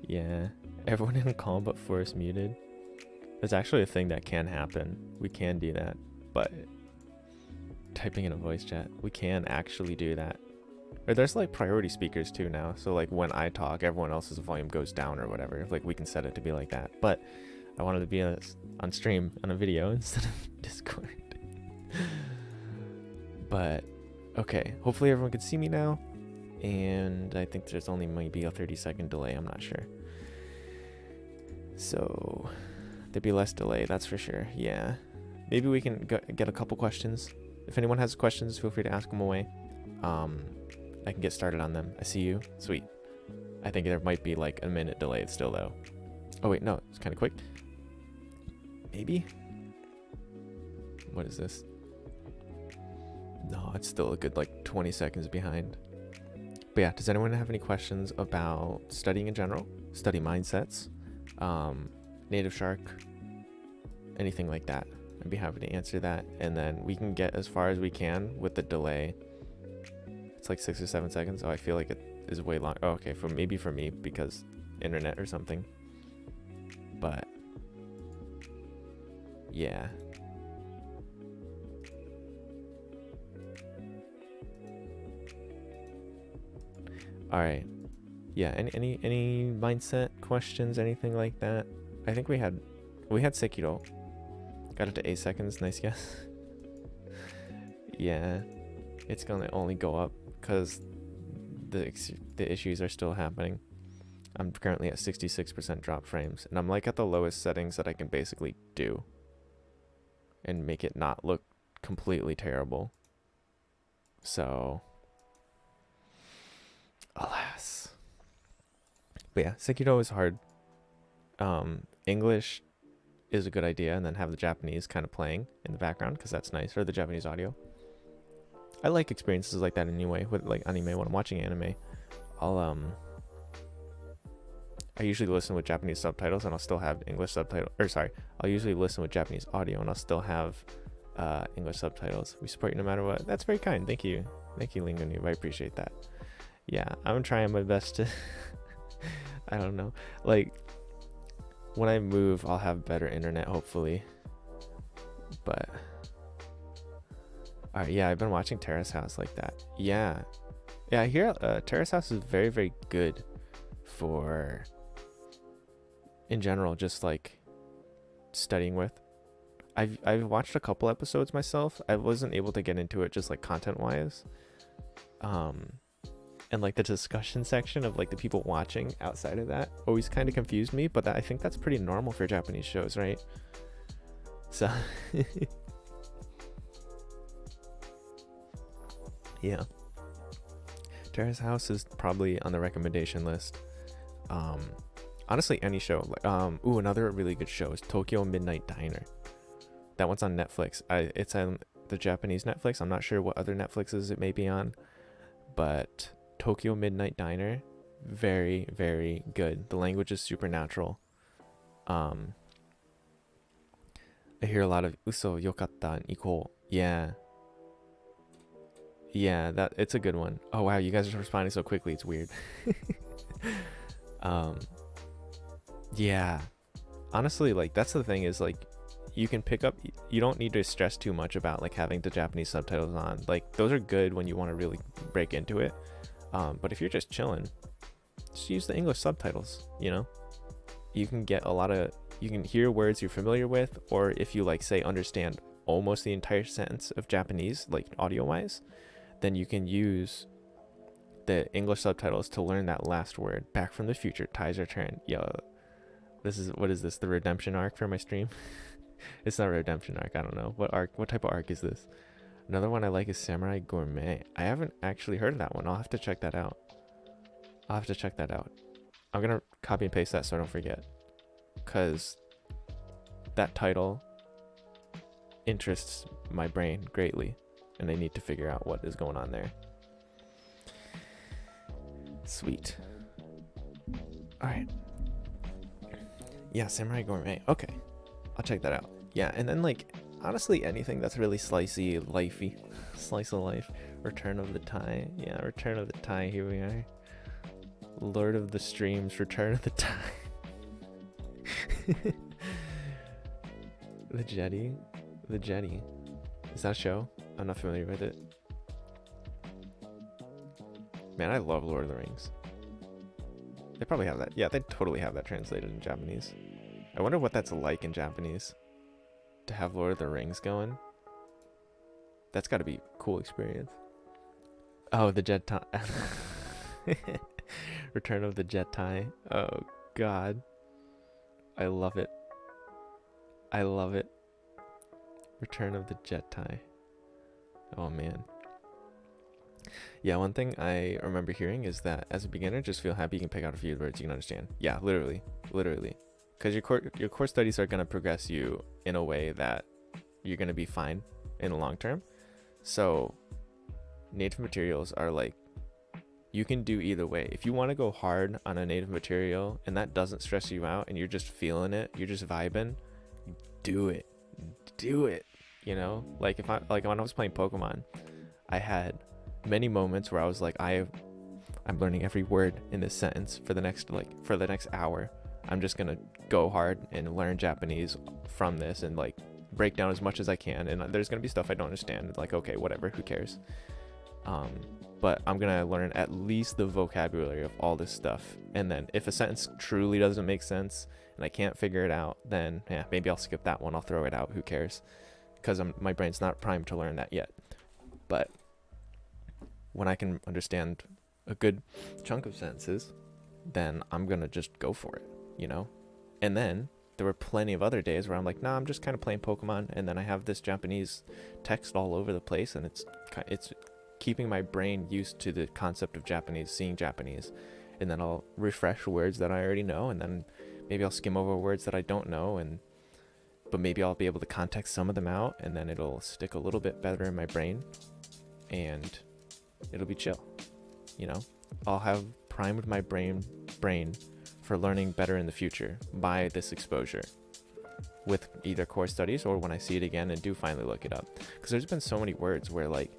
Yeah, everyone in call but force muted. There's actually a thing that can happen. We can do that, but typing in a voice chat, we can actually do that. Or there's like priority speakers too now. So like when I talk, everyone else's volume goes down or whatever. Like we can set it to be like that. But I wanted to be on stream on a video instead of Discord. But okay, hopefully everyone can see me now. And I think there's only maybe a 30-second delay. I'm not sure. So there'd be less delay, that's for sure. Yeah, maybe we can get a couple questions. If anyone has questions, feel free to ask them away. I can get started on them. I see you. Sweet. I think there might be like a minute delayed still though. Oh wait, no, it's kind of quick. Maybe. What is this? No, it's still a good like 20 seconds behind. But yeah, does anyone have any questions about studying in general? Study mindsets? NativShark? Anything like that? I'd be happy to answer that. And then we can get as far as we can with the delay. It's like 6 or 7 seconds. Oh, I feel like it is way long. Oh, okay, maybe for me because internet or something. But yeah. All right. Yeah. Any mindset questions? Anything like that? I think we had Sekiro. Got it to 8 seconds. Nice guess. Yeah. It's gonna only go up because the issues are still happening. I'm currently at 66% drop frames, and I'm like at the lowest settings that I can basically do and make it not look completely terrible. So alas. But yeah, Sekiro is hard. English is a good idea, and then have the Japanese kind of playing in the background because that's nice, or the Japanese audio. I like experiences like that anyway with like anime. When I'm watching anime, I usually listen with Japanese subtitles and I'll still have English subtitles. Or sorry, I'll usually listen with Japanese audio and I'll still have English subtitles. We support you no matter what. That's very kind. Thank you. Thank you, Lingonube. I appreciate that. Yeah, I'm trying my best to I don't know. Like when I move, I'll have better internet hopefully. But all right, yeah, I've been watching Terrace House like that. Yeah. Yeah, I hear Terrace House is very, very good for, in general, just like studying with. I've watched a couple episodes myself. I wasn't able to get into it just like content-wise. And like the discussion section of like the people watching outside of that always kind of confused me, but I think that's pretty normal for Japanese shows, right? So yeah, Terrace House is probably on the recommendation list. Honestly, any show. Like, ooh, another really good show is Tokyo Midnight Diner. That one's on Netflix. It's on the Japanese Netflix. I'm not sure what other Netflixes it may be on, but Tokyo Midnight Diner, very, very good. The language is supernatural. I hear a lot of uso yokatta and iko. Yeah. Yeah, it's a good one. Oh wow, you guys are responding so quickly, it's weird. Yeah. Honestly, like that's the thing is like you can pick up, you don't need to stress too much about like having the Japanese subtitles on. Like those are good when you want to really break into it. But if you're just chilling, just use the English subtitles, you know? You can get you can hear words you're familiar with, or if you like say understand almost the entire sentence of Japanese, like audio wise, then you can use the English subtitles to learn that last word. Back from the Future, Ty's Return. Yo, what is this? The redemption arc for my stream? It's not a redemption arc. I don't know. What type of arc is this? Another one I like is Samurai Gourmet. I haven't actually heard of that one. I'll have to check that out. I'm gonna copy and paste that so I don't forget, because that title interests my brain greatly and I need to figure out what is going on there. Sweet. All right. Yeah, Samurai Gourmet. Okay, I'll check that out. Yeah, and then like honestly anything that's really slicey, lifey, slice of life. Return of the Thai. Yeah, Return of the Thai. Here we are. Lord of the Streams, Return of the Time. The Jetty. The Jetty. Is that a show? I'm not familiar with it. Man, I love Lord of the Rings. They probably have that. Yeah, they totally have that translated in Japanese. I wonder what that's like in Japanese. To have Lord of the Rings going. That's got to be a cool experience. Oh, the Jedi. Return of the Jedi. Oh, God. I love it. I love it. Return of the Jedi. Oh, man. Yeah, one thing I remember hearing is that as a beginner, just feel happy you can pick out a few words you can understand. Yeah, literally. Because your core studies are going to progress you in a way that you're going to be fine in the long term. So native materials are like, you can do either way. If you want to go hard on a native material and that doesn't stress you out and you're just feeling it, you're just vibing, do it. You know, like when I was playing Pokemon, I had many moments where I was like, I'm learning every word in this sentence for the next hour. I'm just gonna go hard and learn Japanese from this and like break down as much as I can. And there's gonna be stuff I don't understand. Like, okay, whatever, who cares? But I'm gonna learn at least the vocabulary of all this stuff. And then if a sentence truly doesn't make sense and I can't figure it out, then yeah, maybe I'll skip that one. I'll throw it out. Who cares? Because my brain's not primed to learn that yet. But when I can understand a good chunk of sentences, then I'm gonna just go for it, you know? And then there were plenty of other days where I'm like, nah, I'm just kind of playing Pokemon, and then I have this Japanese text all over the place, and it's keeping my brain used to the concept of Japanese, seeing Japanese, and then I'll refresh words that I already know, and then maybe I'll skim over words that I don't know, but maybe I'll be able to context some of them out, and then it'll stick a little bit better in my brain, and it'll be chill, you know? I'll have primed my brain for learning better in the future by this exposure with either core studies or when I see it again and do finally look it up. Because there's been so many words where like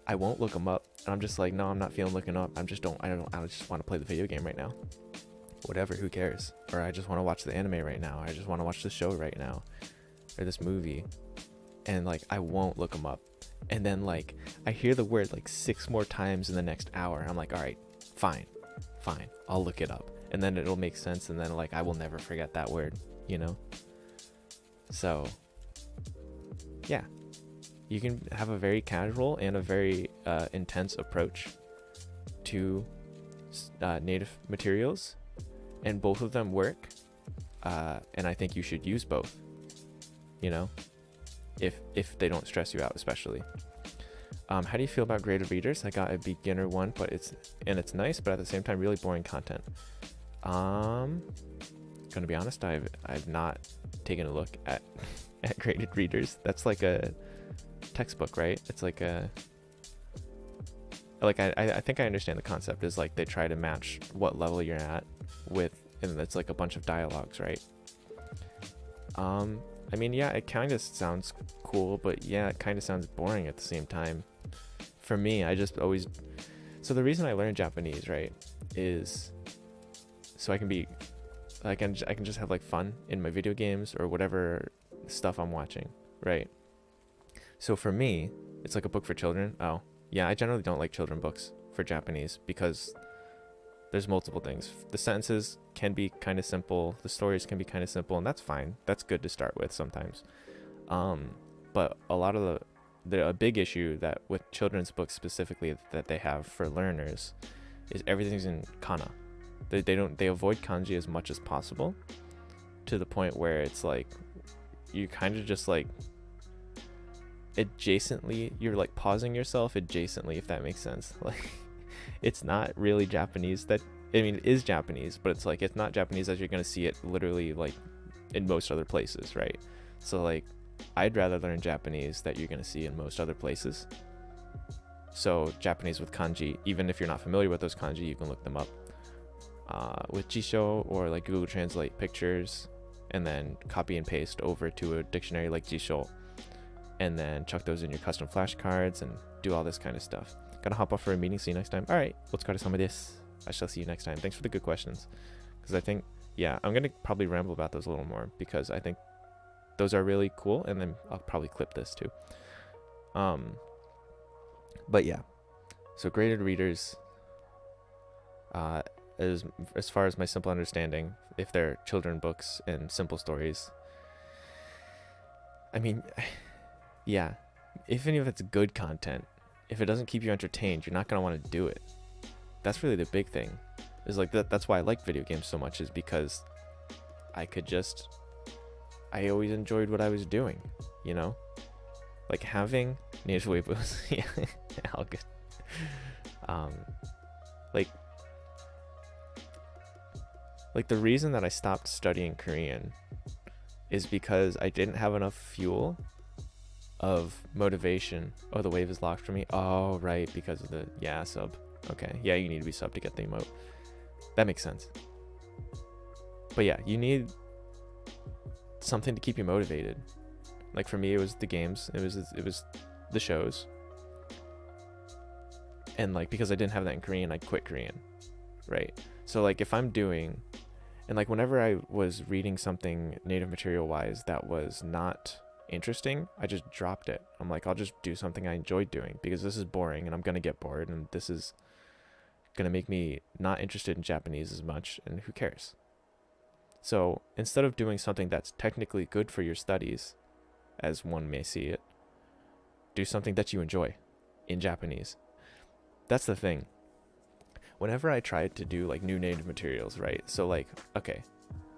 I won't look them up and I'm just like, no, I'm not feeling looking up. I just want to play the video game right now. Whatever, who cares? Or I just want to watch the anime right now. I just want to watch the show right now or this movie. And like I won't look them up. And then like I hear the word like 6 more times in the next hour. I'm like, all right, fine, I'll look it up. And then it'll make sense. And then like I will never forget that word, you know? So yeah, you can have a very casual and a very intense approach to native materials, and both of them work. And I think you should use both, you know, if they don't stress you out, especially. How do you feel about graded readers? I got a beginner one, but it's nice, but at the same time really boring content. Gonna be honest, I've not taken a look at graded readers. That's like a textbook, right? It's like I think I understand the concept is like they try to match what level you're at with, and it's like a bunch of dialogues, right? I mean, yeah, it kind of sounds cool, but yeah, it kind of sounds boring at the same time. For me, so the reason I learned Japanese, right, is so I can just have like fun in my video games or whatever stuff I'm watching, right? So for me, it's like a book for children. Oh, yeah, I generally don't like children books for Japanese because there's multiple things. The sentences can be kind of simple, the stories can be kind of simple, and that's fine. That's good to start with sometimes. But a lot of a big issue that with children's books specifically that they have for learners is everything's in kana. They avoid kanji as much as possible, to the point where it's like you kind of just like adjacently, you're like pausing yourself adjacently, if that makes sense. Like it's not really Japanese. That, I mean, it is Japanese, but it's like it's not Japanese as you're gonna see it literally like in most other places, right? So like I'd rather learn Japanese that you're gonna see in most other places. So Japanese with kanji, even if you're not familiar with those kanji, you can look them up with Jisho or like Google Translate pictures, and then copy and paste over to a dictionary like Jisho, and then chuck those in your custom flashcards and do all this kind of stuff. Gotta hop off for a meeting. See you next time. All right, let's go to some of this. I shall see you next time. Thanks for the good questions. Because I think, yeah, I'm going to probably ramble about those a little more because I think those are really cool. And then I'll probably clip this too. But yeah, so graded readers, as far as my simple understanding, if they're children books and simple stories, I mean, yeah, even if it's good content, if it doesn't keep you entertained, you're not going to want to do it. That's really the big thing. Is like that's why I like video games so much, is because I always enjoyed what I was doing, you know? Like having native weebos, yeah, all good. Like the reason that I stopped studying Korean is because I didn't have enough fuel of motivation. Oh, the wave is locked for me. Oh, right, because of the sub. Okay, yeah, you need to be sub to get the emote. That makes sense. But yeah, you need something to keep you motivated. Like for me, it was the games. It was the shows. And like because I didn't have that in Korean, I quit Korean, right? So like if I'm doing, and like whenever I was reading something native material wise that was not interesting, I just dropped it. I'm like, I'll just do something I enjoyed doing because this is boring and I'm gonna get bored and this is gonna make me not interested in Japanese as much, and who cares? So instead of doing something that's technically good for your studies, as one may see it, do something that you enjoy in Japanese. That's the thing. Whenever I tried to do like new native materials, right? So like, okay,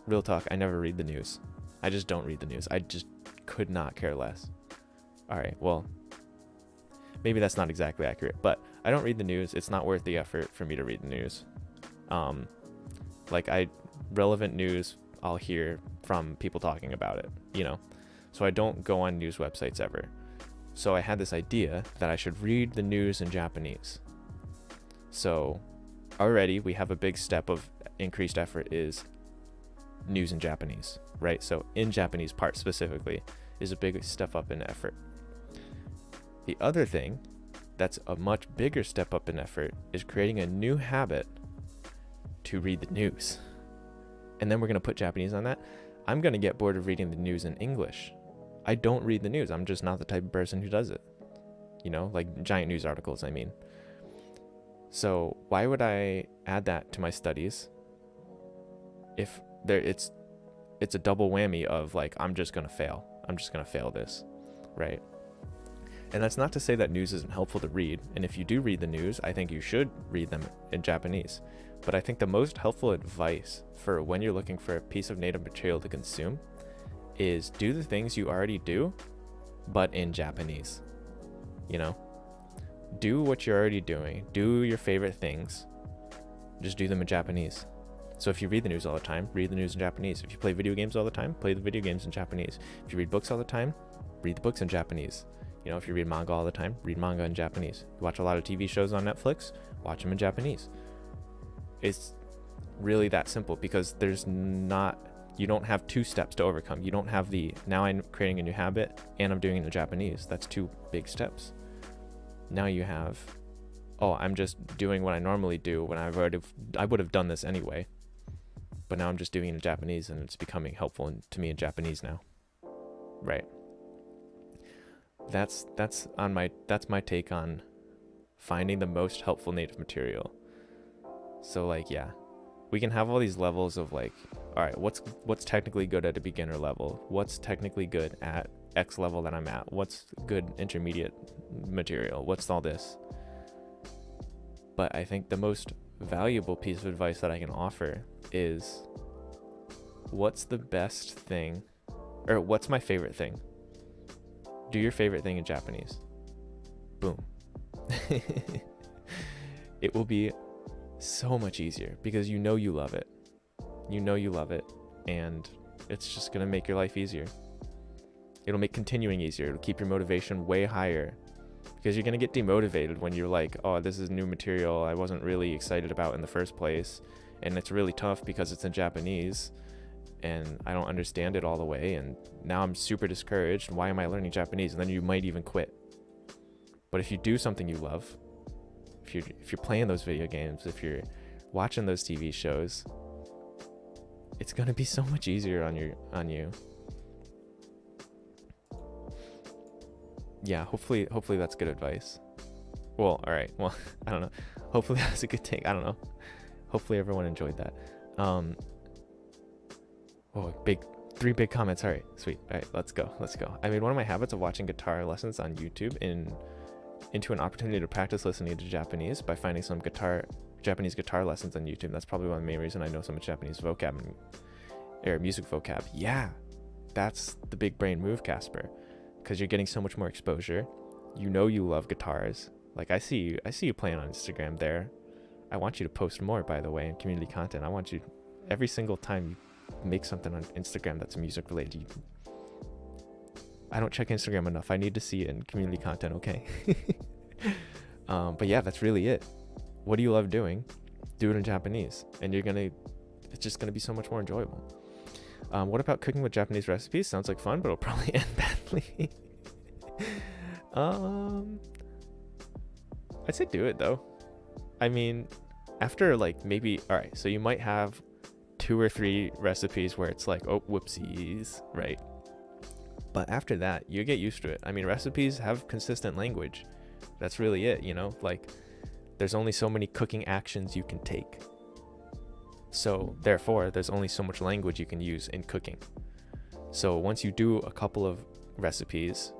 real talk, I never read the news. I just don't read the news. I just could not care less. All right, well, maybe that's not exactly accurate, but I don't read the news. It's not worth the effort for me to read the news. Relevant news I'll hear from people talking about it, you know? So I don't go on news websites ever. So I had this idea that I should read the news in Japanese. So already we have a big step of increased effort is news in Japanese, right? So in Japanese part specifically is a big step up in effort. The other thing that's a much bigger step up in effort is creating a new habit to read the news. And then we're going to put Japanese on that. I'm going to get bored of reading the news in English. I don't read the news. I'm just not the type of person who does it. You know, like giant news articles, I mean. So why would I add that to my studies if it's a double whammy of like, I'm just going to fail. I'm just going to fail this, right? And that's not to say that news isn't helpful to read. And if you do read the news, I think you should read them in Japanese. But I think the most helpful advice for when you're looking for a piece of native material to consume is do the things you already do, but in Japanese. You know, do what you're already doing. Do your favorite things. Just do them in Japanese. So if you read the news all the time, read the news in Japanese. If you play video games all the time, play the video games in Japanese. If you read books all the time, read the books in Japanese. You know, if you read manga all the time, read manga in Japanese. You watch a lot of TV shows on Netflix, watch them in Japanese. It's really that simple because you don't have two steps to overcome. You don't have now I'm creating a new habit and I'm doing it in Japanese. That's two big steps. Now you have, I'm just doing what I normally do when I would have done this anyway. But now I'm just doing it in Japanese and it's becoming helpful to me in Japanese now. Right. That's my take on finding the most helpful native material. So like, yeah, we can have all these levels of like, all right, what's technically good at a beginner level? What's technically good at X level that I'm at? What's good intermediate material? What's all this? But I think the most valuable piece of advice that I can offer is what's the best thing, or what's my favorite thing? Do your favorite thing in Japanese. Boom. It will be so much easier because you know you love it. You know you love it, and it's just going to make your life easier. It'll make continuing easier. It'll keep your motivation way higher because you're going to get demotivated when you're like, oh, this is new material I wasn't really excited about in the first place, and it's really tough because it's in Japanese and I don't understand it all the way, and now I'm super discouraged. Why am I learning Japanese? And then you might even quit. But if you do something you love, if you're playing those video games, if you're watching those TV shows, it's gonna be so much easier on you. Yeah, hopefully that's good advice. Well, all right. Well, I don't know. Hopefully that's a good take. I don't know. Hopefully everyone enjoyed that. Three big comments. All right, sweet. All right, let's go. I made one of my habits of watching guitar lessons on YouTube into an opportunity to practice listening to Japanese by finding some Japanese guitar lessons on YouTube. That's probably one of the main reasons I know so much Japanese vocab or music vocab. Yeah, that's the big brain move, Casper, because you're getting so much more exposure. You know you love guitars. Like I see you playing on Instagram there. I want you to post more, by the way, in community content. I want you every single time you make something on Instagram that's music related. I don't check Instagram enough. I need to see it in community content, okay? But yeah, that's really it. What do you love doing? Do it in Japanese, and it's just gonna be so much more enjoyable. What about cooking with Japanese recipes? Sounds like fun, but it'll probably end badly. I'd say do it though. I mean, after like maybe, all right, so you might have 2 or 3 recipes where it's like, oh, whoopsies, right? But after that, you get used to it. I mean, recipes have consistent language. That's really it, you know? Like, there's only so many cooking actions you can take. So, therefore, there's only so much language you can use in cooking. So, once you do a couple of recipes,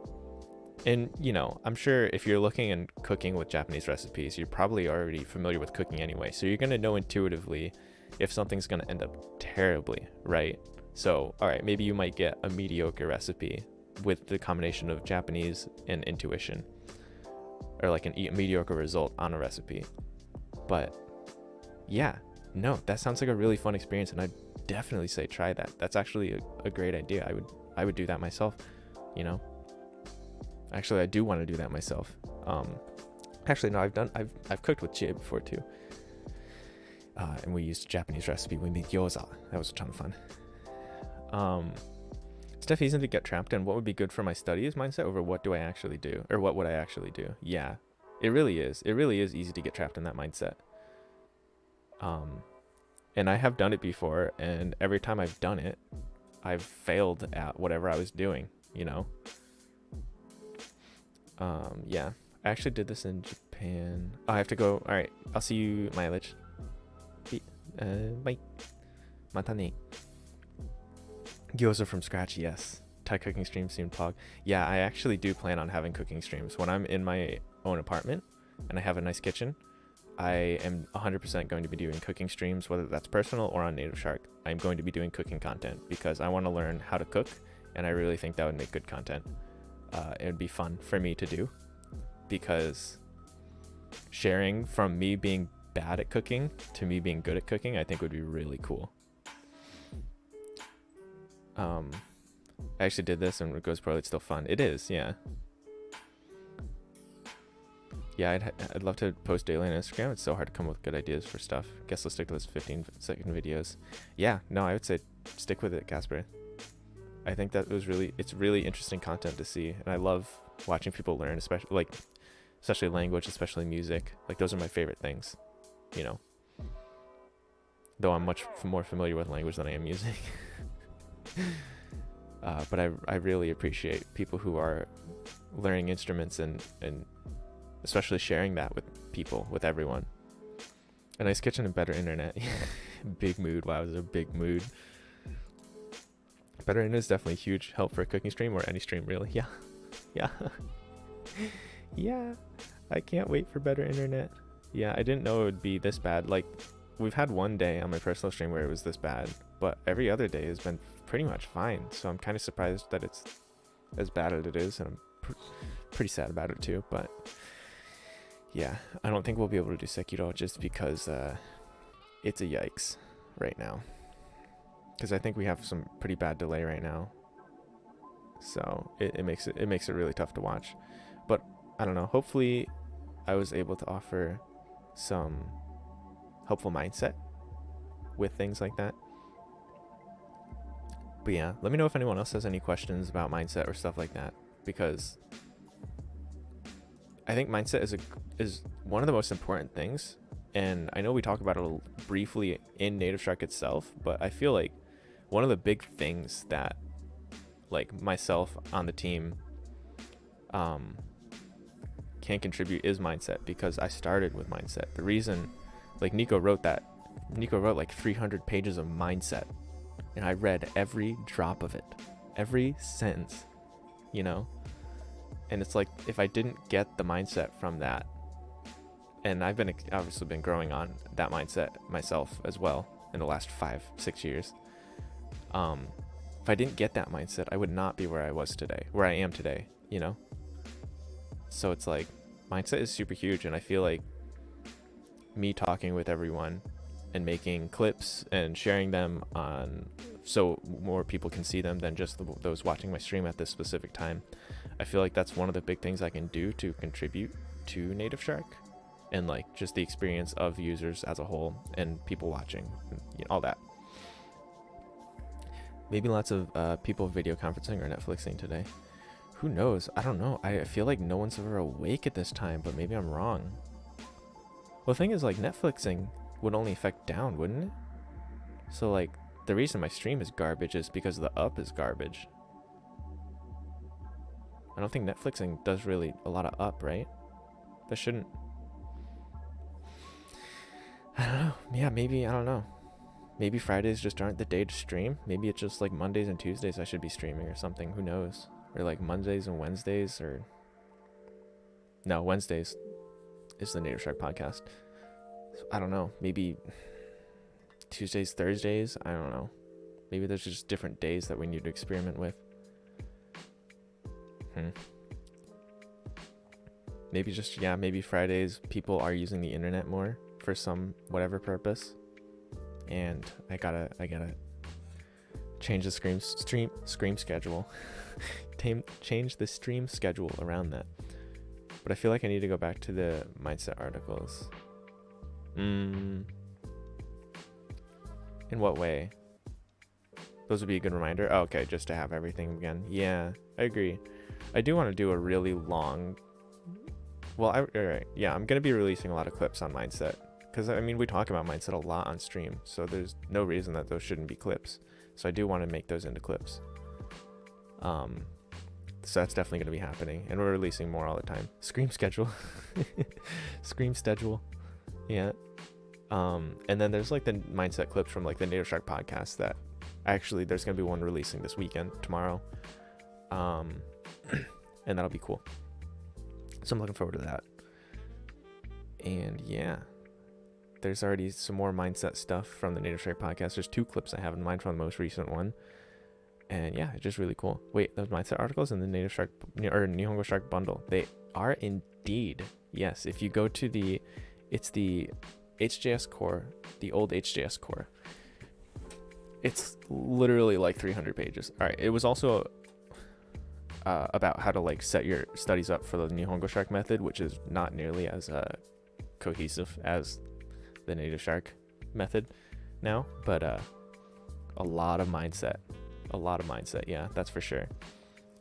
and, you know, I'm sure if you're looking and cooking with Japanese recipes, you're probably already familiar with cooking anyway. So, you're going to know intuitively if something's going to end up terribly, right? So, all right, maybe you might get a mediocre recipe with the combination of Japanese and intuition, or like a mediocre result on a recipe. But yeah, no, that sounds like a really fun experience, and I'd definitely say try that. That's actually a great idea. I would do that myself, you know. Actually, I do want to do that myself. Actually, no, I've cooked with Jie before too. And we used a Japanese recipe. We made gyoza. That was a ton of fun. It's definitely easy to get trapped in what would be good for my studies mindset over what do I actually do, or what would I actually do. Yeah, it really is. It really is easy to get trapped in that mindset. And I have done it before, and every time I've done it, I've failed at whatever I was doing, you know? Yeah, I actually did this in Japan. Oh, I have to go. All right, I'll see you, mileage. Bye. Mata ne. Gyoza from scratch, yes. Thai cooking streams soon, Pog. Yeah, I actually do plan on having cooking streams. When I'm in my own apartment and I have a nice kitchen, I am 100% going to be doing cooking streams, whether that's personal or on NativShark. I'm going to be doing cooking content because I want to learn how to cook, and I really think that would make good content. It would be fun for me to do, because sharing from me being bad at cooking to me being good at cooking, I think would be really cool. I actually did this and it goes poorly. It's still fun. It is, yeah. Yeah, I'd love to post daily on Instagram. It's so hard to come up with good ideas for stuff. Guess I'll stick to those 15-second videos. Yeah, no, I would say stick with it, Casper. I think that it's really interesting content to see, and I love watching people learn, especially language, especially music. Like, those are my favorite things, you know. Though I'm much more familiar with language than I am music. But I really appreciate people who are learning instruments and especially sharing that with people, with everyone. A nice kitchen and better internet. Big mood. Wow, it was a big mood. Better internet is definitely a huge help for a cooking stream, or any stream, really. Yeah. Yeah. Yeah. I can't wait for better internet. Yeah, I didn't know it would be this bad. Like, we've had one day on my personal stream where it was this bad, but every other day has been pretty much fine. So I'm kind of surprised that it's as bad as it is, and I'm pretty sad about it too. But yeah, I don't think we'll be able to do Sekiro just because it's a yikes right now. Because I think we have some pretty bad delay right now, so it makes it really tough to watch. But I don't know. Hopefully, I was able to offer some helpful mindset with things like that. But yeah, let me know if anyone else has any questions about mindset or stuff like that, because I think mindset is one of the most important things And I know we talked about it briefly in NativShark itself, but I feel like one of the big things that like myself on the team can contribute is mindset, because I started with mindset. The reason, like Nico wrote like 300 pages of mindset, and I read every drop of it, every sentence, you know? And it's like, if I didn't get the mindset from that, and I've obviously been growing on that mindset myself as well in the last 5-6 years. If I didn't get that mindset, I would not be where I am today, you know? So it's like, mindset is super huge. And I feel like me talking with everyone and making clips and sharing them so more people can see them than just those watching my stream at this specific time. I feel like that's one of the big things I can do to contribute to NativShark, and like just the experience of users as a whole and people watching, you know, all that. Maybe lots of people video conferencing or Netflixing today. Who knows? I don't know. I feel like no one's ever awake at this time, but maybe I'm wrong. Well, the thing is, like, Netflixing would only affect down, wouldn't it? So like the reason my stream is garbage is because the up is garbage. I don't think Netflixing does really a lot of up, right? That shouldn't. I don't know. Yeah, maybe, I don't know. Maybe Fridays just aren't the day to stream. Maybe it's just like Mondays and Tuesdays I should be streaming or something. Who knows? Or like Mondays and Wednesdays, or... No, Wednesdays is the NativShark podcast. So, I don't know. Maybe Tuesdays, Thursdays? I don't know. Maybe there's just different days that we need to experiment with. Maybe just, yeah, maybe Fridays people are using the internet more for some whatever purpose, and I gotta change the stream schedule. Change the stream schedule around that. But I feel like I need to go back to the mindset articles. In what way? Those would be a good reminder. Oh, okay, just to have everything again. Yeah, I agree. I do want to do a really long... Well, alright, yeah, I'm going to be releasing a lot of clips on mindset. Because, I mean, we talk about mindset a lot on stream, so there's no reason that those shouldn't be clips. So I do want to make those into clips. So that's definitely going to be happening. And we're releasing more all the time. Scream schedule. Scream schedule. Yeah. And then there's like the mindset clips from like the NativShark podcast that actually there's going to be one releasing this weekend, tomorrow. And that'll be cool. So I'm looking forward to that. And yeah, there's already some more mindset stuff from the NativShark podcast. There's 2 clips I have in mind from the most recent one. And yeah, it's just really cool. Wait, those mindset articles in the NativShark or Nihongo Shark bundle, they are indeed. Yes, if you go to it's the HJS core, the old HJS core. It's literally like 300 pages. All right, it was also about how to like set your studies up for the Nihongo Shark method, which is not nearly as cohesive as the NativShark method now, but a lot of mindset. Yeah, that's for sure. It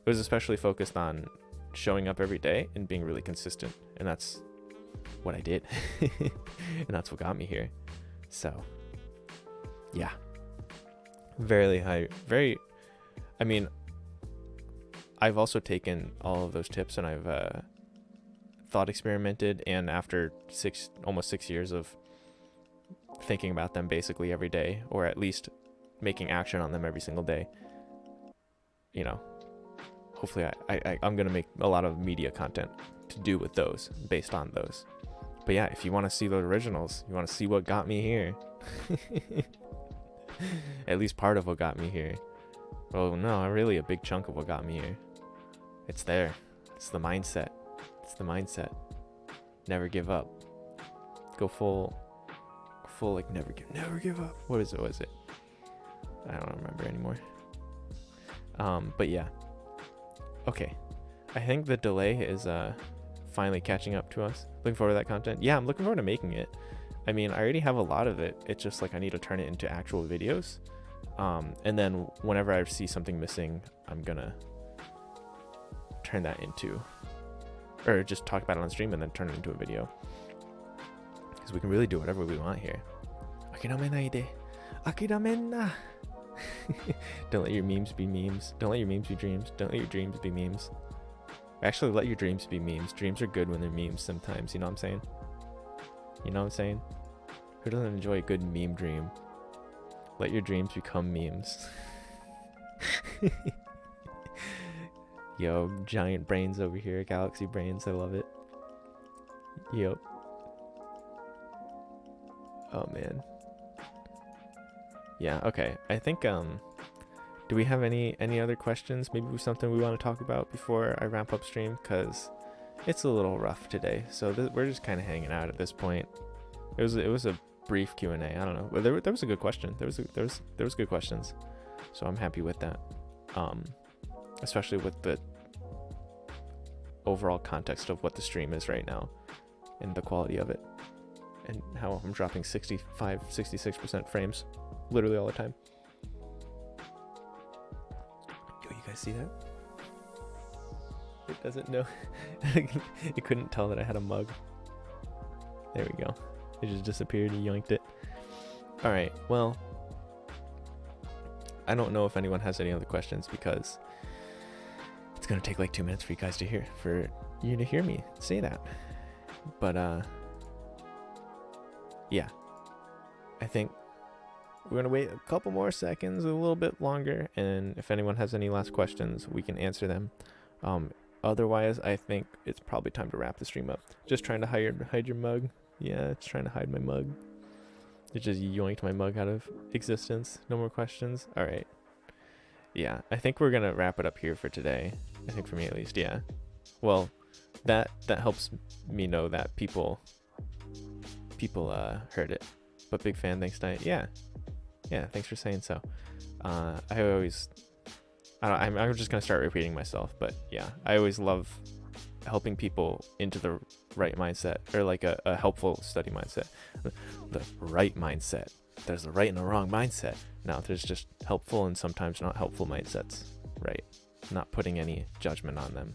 was especially focused on showing up every day and being really consistent, and that's what I did. And that's what got me here. So yeah, I mean, I've also taken all of those tips and I've thought experimented, and after almost 6 years of thinking about them basically every day, or at least making action on them every single day, you know, hopefully I'm gonna make a lot of media content to do with those, based on those. But yeah, if you want to see the originals, you want to see what got me here, at least part of what got me here. Well, no, really a big chunk of what got me here. It's there. It's the mindset. Never give up. Go full like never give up. What is it? I don't remember anymore. But yeah. Okay. I think the delay is finally catching up to us. Looking forward to that content. Yeah, I'm looking forward to making it. I mean, I already have a lot of it. It's just like I need to turn it into actual videos. And then whenever I see something missing, I'm gonna turn that into, or just talk about it on stream and then turn it into a video. because we can really do whatever we want here. Akiramenaide. Akiramenna. Don't let your memes be memes. Don't let your memes be dreams. Don't let your dreams be memes. Actually, let your dreams be memes. Dreams are good when they're memes sometimes. You know what I'm saying? You know what I'm saying? Who doesn't enjoy a good meme dream? Let your dreams become memes. Yo, giant brains over here. Galaxy brains. I love it. Yep. Oh, man. Yeah, okay. I think, do we have any other questions? Maybe something we want to talk about before I ramp up stream? Because it's a little rough today. So we're just kind of hanging out at this point. It was a brief Q&A. I don't know. But there was a good question. There was good questions. So I'm happy with that. Especially with the overall context of what the stream is right now and the quality of it. And how I'm dropping 66% frames literally all the time. Yo, you guys see that? It doesn't know. It couldn't tell that I had a mug. There we go. It just disappeared. He yoinked it. All right. Well, I don't know if anyone has any other questions because it's going to take like 2 minutes for you guys to hear me say that. But, yeah, I think we're going to wait a couple more seconds, a little bit longer. And if anyone has any last questions, we can answer them. Otherwise, I think it's probably time to wrap the stream up. Just trying to hide your mug. Yeah, it's trying to hide my mug. It just yoinked my mug out of existence. No more questions. All right. Yeah, I think we're going to wrap it up here for today. I think for me at least, yeah. Well, that helps me know that people heard it. But big fan, thanks, Diet. Yeah, thanks for saying so. I'm just gonna start repeating myself, but yeah, I always love helping people into the right mindset, or like a helpful study mindset. The right mindset. There's a right and a wrong mindset. Now there's just helpful and sometimes not helpful mindsets, right? Not putting any judgment on them,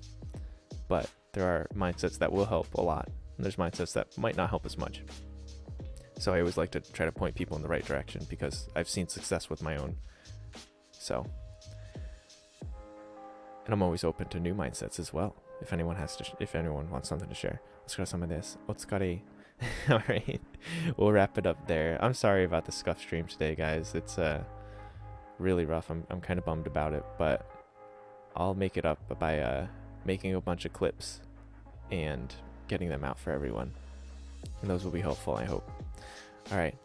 but there are mindsets that will help a lot, and there's mindsets that might not help as much. So I always like to try to point people in the right direction because I've seen success with my own. So, and I'm always open to new mindsets as well. If anyone wants something to share, let's go some of this. Otsukare. All right, we'll wrap it up there. I'm sorry about the scuff stream today, guys. It's really rough. I'm kind of bummed about it, but I'll make it up by making a bunch of clips and getting them out for everyone. And those will be helpful, I hope. All right.